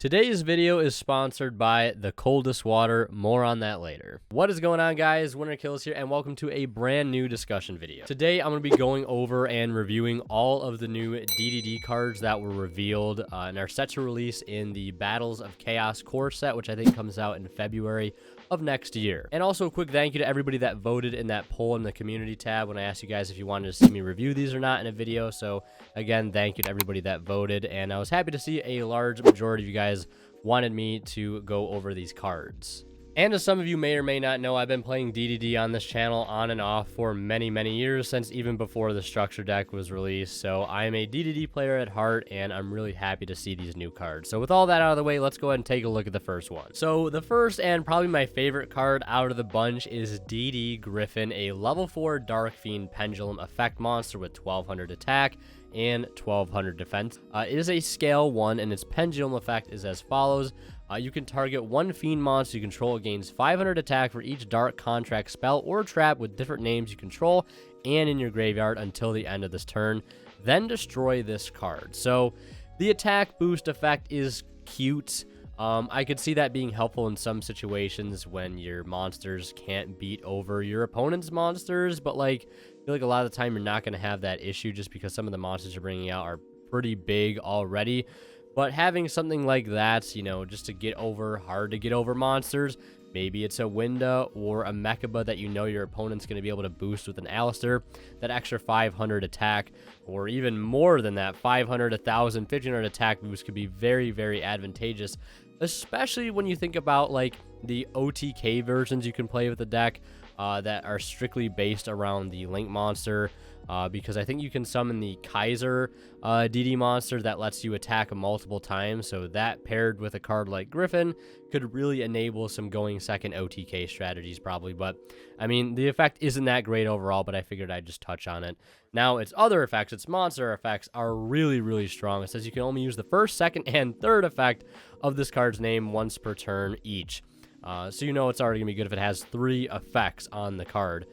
Today's video is sponsored by the Coldest Water. More on that later. What is going on, guys? Winter Kills here, and welcome to a brand new discussion video. Today, I'm going to be going over and reviewing all of the new DDD cards that were revealed and are set to release in the Battles of Chaos core set, which I think comes out in February of next year. And also a quick thank you to everybody that voted in that poll in the community tab when I asked you guys if you wanted to see me review these or not in a video. So again, thank you to everybody that voted, and I was happy to see a large majority of you guys wanted me to go over these cards. And as some of you may or may not know, I've been playing DDD on this channel on and off for many years, since even before the structure deck was released. So I am a DDD player at heart, and I'm really happy to see these new cards. So with all that out of the way, let's go ahead and take a look at the first one. So the first and probably my favorite card out of the bunch is DD Griffin, a level 4 Dark Fiend Pendulum effect monster with 1200 attack and 1200 defense. It is a scale 1, and its pendulum effect is as follows. You can target one fiend monster you control, gains 500 attack for each dark contract spell or trap with different names you control and in your graveyard until the end of this turn. Then destroy this card. So the attack boost effect is cute. I could see that being helpful in some situations when your monsters can't beat over your opponent's monsters, but like, I feel like a lot of the time you're not going to have that issue just because some of the monsters you're bringing out are pretty big already. But having something like that, you know, just to get over hard to get over monsters, maybe it's a Winda or a Mechaba that you know your opponent's going to be able to boost with an Alistair, that extra 500 attack, or even more than that, 500, 1,000, 1,500 attack boost could be very advantageous, especially when you think about like the OTK versions you can play with the deck that are strictly based around the Link monster. Because I think you can summon the Kaiser DD monster that lets you attack multiple times, so that paired with a card like Griffin could really enable some going second OTK strategies probably. But I mean, the effect isn't that great overall, but I figured I'd just touch on it. Now, its other effects, its monster effects, are really strong. It says you can only use the first, second, and third effect of this card's name once per turn each. So you know it's already gonna be good if it has 3 effects on the card.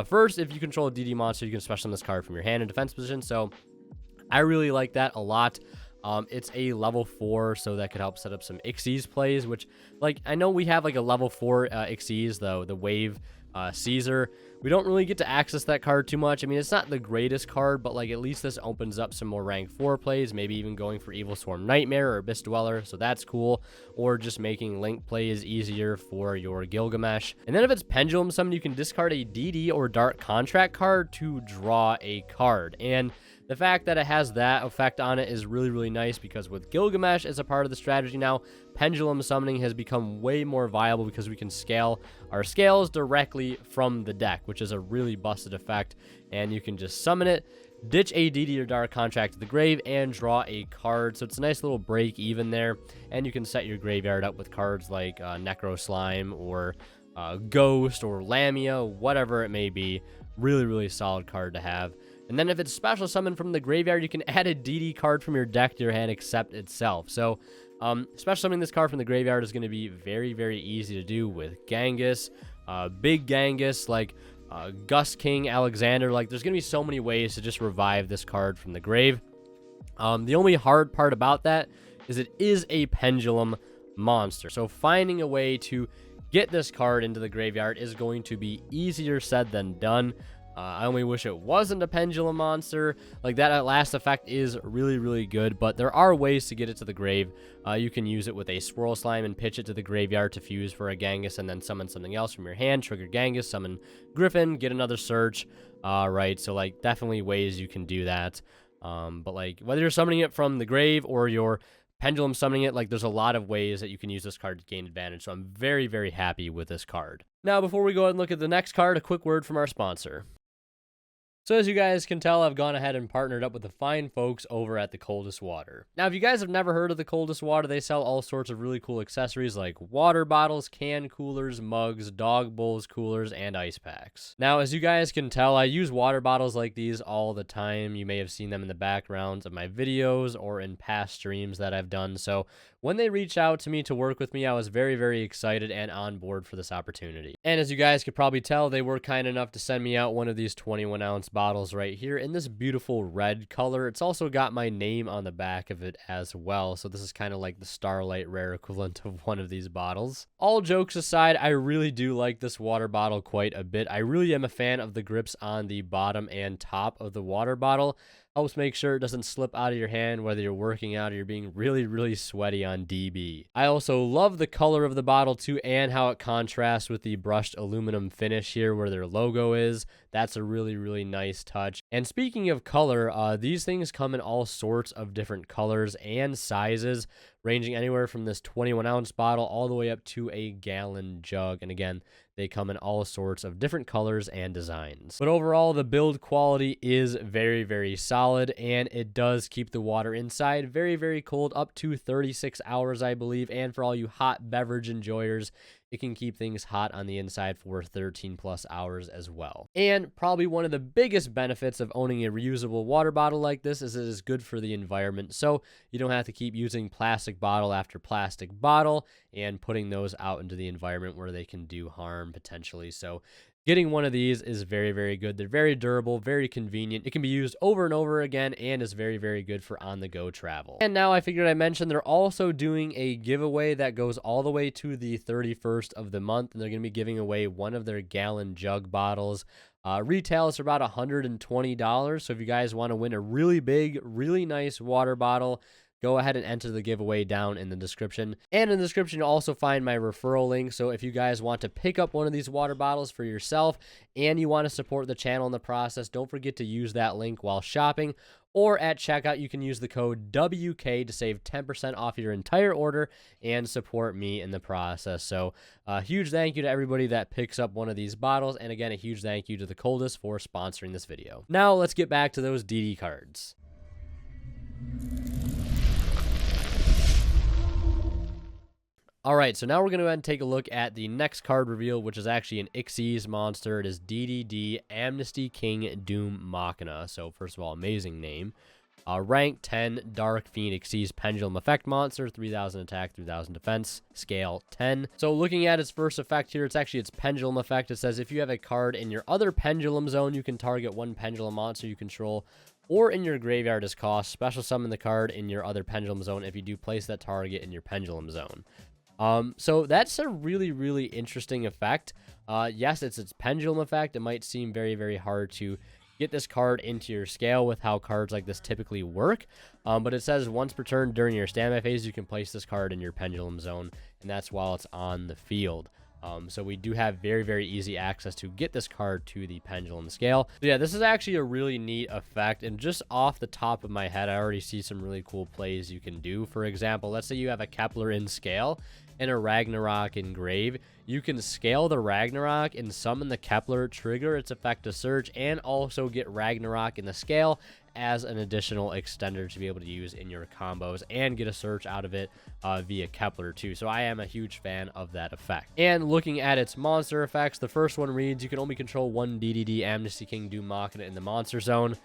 First, if you control a DD monster, you can special summon this card from your hand in defense position. So I really like that a lot. It's a level 4, so that could help set up some Xyz plays, which, like, I know we have like a level 4 Xyz, though, the Wave Caesar. We don't really get to access that card too much. I mean, it's not the greatest card, but like at least this opens up some more rank 4 plays, maybe even going for Evil Swarm Nightmare or Abyss Dweller, so that's cool, or just making Link plays easier for your Gilgamesh. And then if it's Pendulum Summon, you can discard a DD or Dark Contract card to draw a card. And the fact that it has that effect on it is really nice, because with Gilgamesh as a part of the strategy now, Pendulum Summoning has become way more viable because we can scale our scales directly from the deck, which is a really busted effect. And you can just summon it, ditch a DD or Dark Contract to the grave, and draw a card. So it's a nice little break even there. And you can set your graveyard up with cards like Necro Slime or Ghost or Lamia, whatever it may be. Really solid card to have. And then if it's special summon from the graveyard, you can add a DD card from your deck to your hand except itself. So special summoning this card from the graveyard is going to be very easy to do with Genghis, Big Genghis, like Gus King Alexander. Like, there's going to be so many ways to just revive this card from the grave. The only hard part about that is it is a pendulum monster. So finding a way to get this card into the graveyard is going to be easier said than done. I only wish it wasn't a pendulum monster. Like, that last effect is really good, but there are ways to get it to the grave. You can use it with a Swirl Slime and pitch it to the graveyard to fuse for a Genghis, and then summon something else from your hand, trigger Genghis, summon Griffin, get another search. Right, so like definitely ways you can do that. But like, whether you're summoning it from the grave or you're pendulum summoning it, like, there's a lot of ways that you can use this card to gain advantage. So I'm very happy with this card. Now, before we go ahead and look at the next card, a quick word from our sponsor. So as you guys can tell, I've gone ahead and partnered up with the fine folks over at the Coldest Water. Now, if you guys have never heard of the Coldest Water, they sell all sorts of really cool accessories like water bottles, can coolers, mugs, dog bowls, coolers, and ice packs. Now, as you guys can tell, I use water bottles like these all the time. You may have seen them in the backgrounds of my videos or in past streams that I've done. So when they reached out to me to work with me, I was very, very excited and on board for this opportunity. And as you guys could probably tell, they were kind enough to send me out one of these 21-ounce bottles right here in this beautiful red color. It's also got my name on the back of it as well, so this is kind of like the Starlight Rare equivalent of one of these bottles. All jokes aside, I really do like this water bottle quite a bit. I really am a fan of the grips on the bottom and top of the water bottle. Helps make sure it doesn't slip out of your hand whether you're working out or you're being really, really sweaty on DB. I also love the color of the bottle too, and how it contrasts with the brushed aluminum finish here where their logo is. That's a really, really nice touch. And speaking of color, these things come in all sorts of different colors and sizes, ranging anywhere from this 21-ounce bottle all the way up to a gallon jug. And again, they come in all sorts of different colors and designs. But overall, the build quality is very, very solid, and it does keep the water inside very, very cold, up to 36 hours, I believe. And for all you hot beverage enjoyers, it can keep things hot on the inside for 13 plus hours as well. And probably one of the biggest benefits of owning a reusable water bottle like this is it is good for the environment. So you don't have to keep using plastic bottle after plastic bottle and putting those out into the environment where they can do harm potentially. So getting one of these is very, very good. They're very durable, very convenient. It can be used over and over again and is very, very good for on-the-go travel. And now I figured I mentioned they're also doing a giveaway that goes all the way to the 31st of the month, and they're going to be giving away one of their gallon jug bottles. Retails for about $120, so if you guys want to win a really big, really nice water bottle, go ahead and enter the giveaway down in the description. And in the description, you'll also find my referral link. So if you guys want to pick up one of these water bottles for yourself and you want to support the channel in the process, don't forget to use that link while shopping. Or at checkout, you can use the code WK to save 10% off your entire order and support me in the process. So a huge thank you to everybody that picks up one of these bottles. And again, a huge thank you to the Coldest for sponsoring this video. Now let's get back to those DD cards. All right, so now we're going to go ahead and take a look at the next card reveal, which is actually an Xyz monster. It is DDD Amnesty King Doom Machina. So first of all, amazing name. Rank 10 Dark Fiend Xyz Pendulum Effect Monster, 3000 attack, 3000 defense, scale 10. So looking at its first effect here, it's actually its pendulum effect. It says if you have a card in your other pendulum zone, you can target one pendulum monster you control or in your graveyard as cost. Special summon the card in your other pendulum zone if you do place that target in your pendulum zone. So that's a really, really interesting effect. Yes, it's its pendulum effect. It might seem very, very hard to get this card into your scale with how cards like this typically work. But it says once per turn during your standby phase, you can place this card in your pendulum zone, and that's while it's on the field. So we do have very, very easy access to get this card to the pendulum scale. So yeah, this is actually a really neat effect. And just off the top of my head, I already see some really cool plays you can do. For example, let's say you have a Kepler in scale and a Ragnarok in grave. You can scale the Ragnarok and summon the Kepler, trigger its effect to search, and also get Ragnarok in the scale as an additional extender to be able to use in your combos and get a search out of it via Kepler too. So I am a huge fan of that effect. And looking at its monster effects, the first one reads, you can only control one DDD Amnesty King Doom Machina in the monster zone.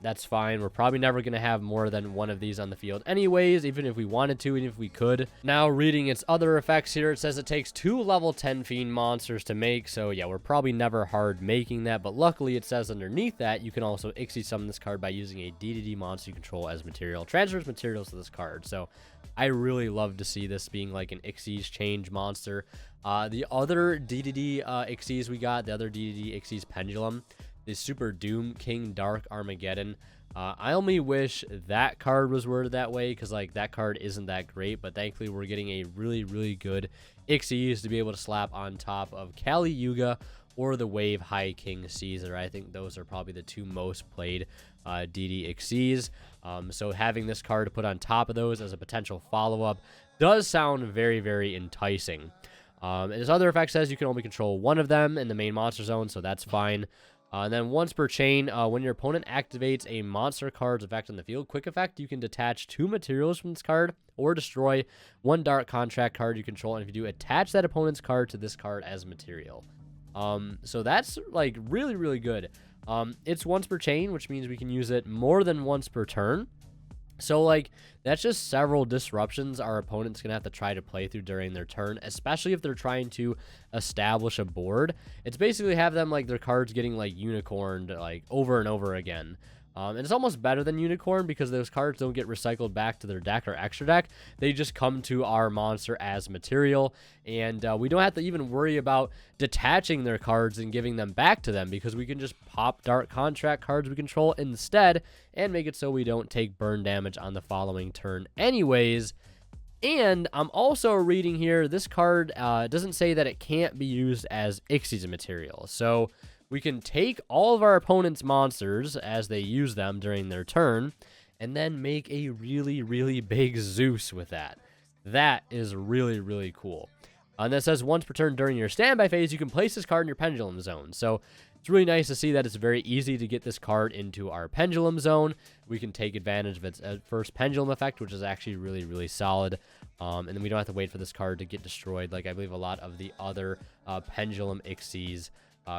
That's fine. We're probably never going to have more than one of these on the field anyways, even if we wanted to, even if we could. Now, reading its other effects here, it says it takes 2 level 10 Fiend monsters to make, so yeah, we're probably never hard making that, but luckily it says underneath that you can also Xyz summon this card by using a DDD monster you control as material. Transfers materials to this card, so I really love to see this being like an Xyz change monster. The other DDD Xyz we got, the other DDD Xyz Pendulum, the Super Doom King Dark Armageddon. I only wish that card was worded that way because like that card isn't that great, but thankfully we're getting a really, really good Xyz to be able to slap on top of Kali Yuga or the Wave High King Caesar. I think those are probably the two most played DD Xyz. So having this card to put on top of those as a potential follow-up does sound very, very enticing. And his other effect says you can only control one of them in the main monster zone, so that's fine. And then once per chain, when your opponent activates a monster card's effect on the field, quick effect, you can detach 2 materials from this card or destroy 1 dark contract card you control. And if you do, attach that opponent's card to this card as material. So that's like really, really good. It's once per chain, which means we can use it more than once per turn. So, like, that's just several disruptions our opponent's going to have to try to play through during their turn, especially if they're trying to establish a board. It's basically have them, like, their cards getting, like, unicorned, like, over and over again. And it's almost better than unicorn because those cards don't get recycled back to their deck or extra deck. They just come to our monster as material, and we don't have to even worry about detaching their cards and giving them back to them because we can just pop Dark Contract cards we control instead and make it so we don't take burn damage on the following turn anyways. And I'm also reading here, this card doesn't say that it can't be used as Xyz material. So we can take all of our opponent's monsters as they use them during their turn and then make a really, really big Zeus with that. That is really, really cool. And that says once per turn during your standby phase, you can place this card in your pendulum zone. So it's really nice to see that it's very easy to get this card into our pendulum zone. We can take advantage of its first pendulum effect, which is actually really, really solid. And then we don't have to wait for this card to get destroyed like I believe a lot of the other pendulum Xyz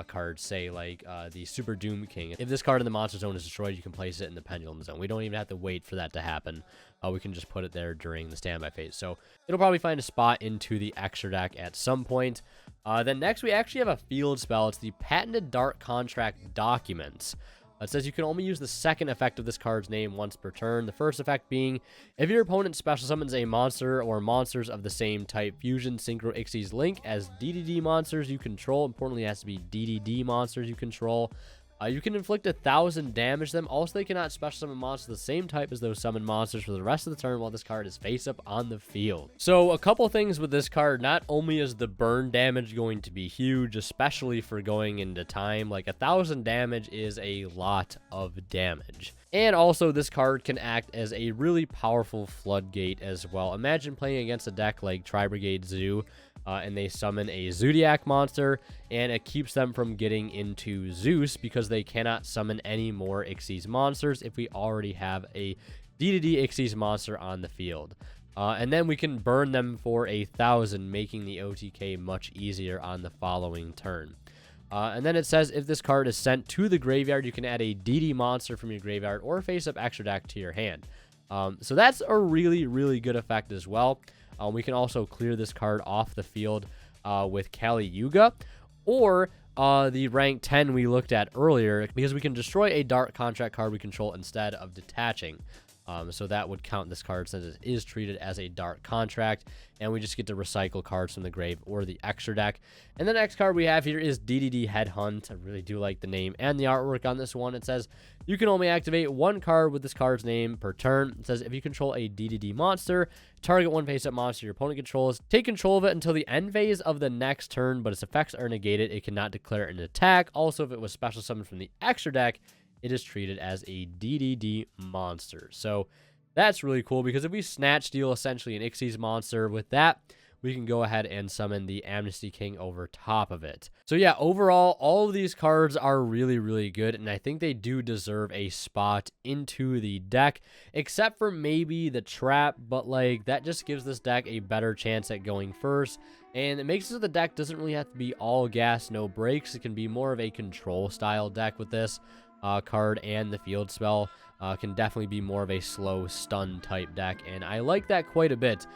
cards say, like the Super Doom King. If this card in the monster zone is destroyed, you can place it in the pendulum zone. We don't even have to wait for that to happen. We can just put it there during the standby phase. So it'll probably find a spot into the extra deck at some point. Then next, we actually have a field spell. It's the Patented Dark Contract Documents. It says you can only use the second effect of this card's name once per turn. The first effect being, if your opponent special summons a monster or monsters of the same type, Fusion, Synchro, Xyz, Link as DDD monsters you control. Importantly, it has to be DDD monsters you control. You can inflict 1,000 damage to them. Also, they cannot special summon monsters of the same type as those summoned monsters for the rest of the turn while this card is face up on the field. So a couple things with this card. Not only is the burn damage going to be huge, especially for going into time, like 1,000 damage is a lot of damage. And also this card can act as a really powerful floodgate as well. Imagine playing against a deck like Tri-Brigade Zoo, and they summon a Zodiac monster, and it keeps them from getting into Zeus because they cannot summon any more Xyz monsters if we already have a DDD Xyz monster on the field. And then we can burn them for 1,000, making the OTK much easier on the following turn. And then it says if this card is sent to the graveyard, you can add a DD monster from your graveyard or face up extra deck to your hand. So that's a really, really good effect as well. We can also clear this card off the field with Kali Yuga or the rank 10 we looked at earlier, because we can destroy a Dark Contract card we control instead of detaching. So that would count this card since it is treated as a Dark Contract, and we just get to recycle cards from the grave or the extra deck. And the next card we have here is DDD Headhunt. I really do like the name and the artwork on this one. It says you can only activate one card with this card's name per turn. It says if you control a DDD monster, target one face-up monster your opponent controls, take control of it until the end phase of the next turn, but its effects are negated. It cannot declare an attack. Also, if it was special summoned from the extra deck, it is treated as a DDD monster. So that's really cool, because if we snatch steal essentially an Xyz monster with that, we can go ahead and summon the Amnesty King over top of it. So yeah, overall, all of these cards are really, really good, and I think they do deserve a spot into the deck, except for maybe the trap, but like that just gives this deck a better chance at going first, and it makes it so the deck doesn't really have to be all gas, no brakes. It can be more of a control style deck with this card, and the field spell can definitely be more of a slow stun type deck, and I like that quite a bit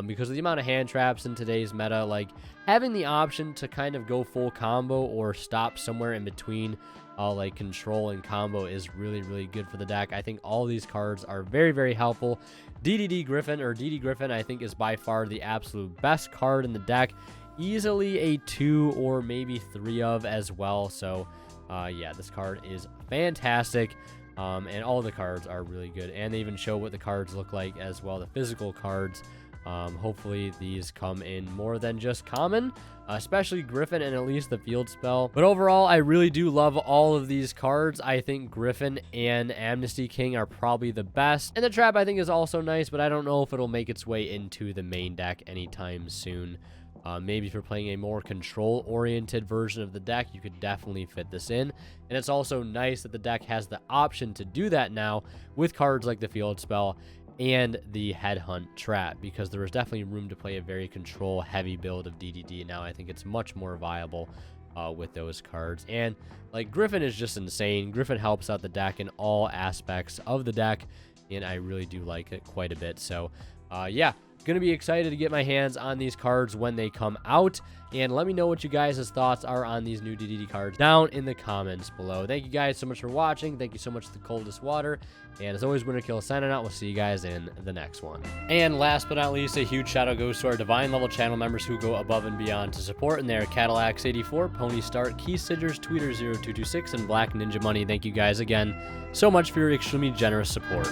because of the amount of hand traps in today's meta. Like having the option to kind of go full combo or stop somewhere in between like control and combo is really, really good for the deck. I think all these cards are very, very helpful. DDD Griffin, or DD Griffin, I think is by far the absolute best card in the deck. Easily a 2 or maybe 3 of as well. So yeah, this card is fantastic, and all the cards are really good, and they even show what the cards look like as well, the physical cards. Hopefully these come in more than just common, especially Griffin and at least the field spell. But overall, I really do love all of these cards. I think Griffin and Amnesty King are probably the best, and the trap I think is also nice, but I don't know if it'll make its way into the main deck anytime soon. Maybe if you're playing a more control-oriented version of the deck, you could definitely fit this in. And it's also nice that the deck has the option to do that now with cards like the Field Spell and the Headhunt Trap, because there is definitely room to play a very control-heavy build of DDD. Now I think it's much more viable with those cards. And like Griffin is just insane. Griffin helps out the deck in all aspects of the deck. and I really do like it quite a bit. So yeah, gonna be excited to get my hands on these cards when they come out, and let me know what you guys' thoughts are on these new DDD cards down in the comments below. Thank you guys so much for watching. Thank you so much to the Coldest Water, and as always, Winter Kill signing out. We'll see you guys in the next one. And last but not least, a huge shout out goes to our divine level channel members who go above and beyond to support, and they're Cadillacs 84, Pony Start, Key Sigers, Tweeter 0226, and Black Ninja Money. Thank you guys again so much for your extremely generous support.